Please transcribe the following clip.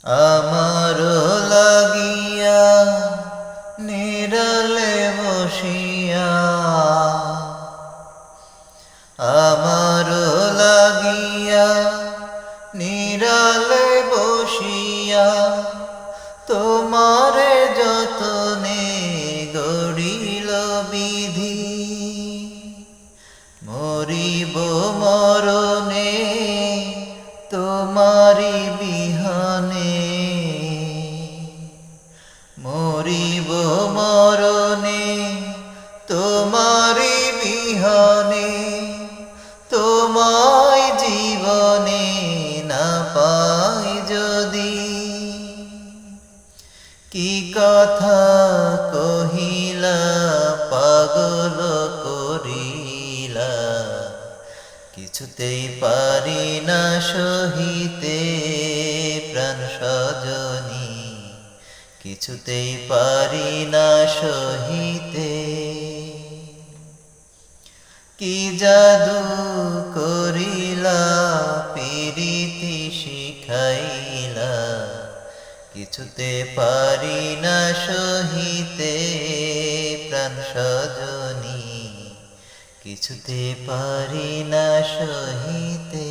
আমার লাগিয়া নিরালে বসিয়া, আমার লাগিয়া নিরালে বসিয়া, তোমারে যতনে গড়িল বিধি। মরিব মরণে তোমারি বিহানে, মরিব মরণে তোমারি বিহানে, তোমায় জীবনে না পাই যদি। কি কথা কহিলা পাগল করিলা, কিছুতেই পারি না সহিতে প্রাণ সজনী, কিছুতেই পারি না সহিতে। কি জাদু করিলা প্রীতি শিখাইলা, কিছুতে পারি না সহিতে প্রাণ সজনী, কিছুতে পারি না সহিতে।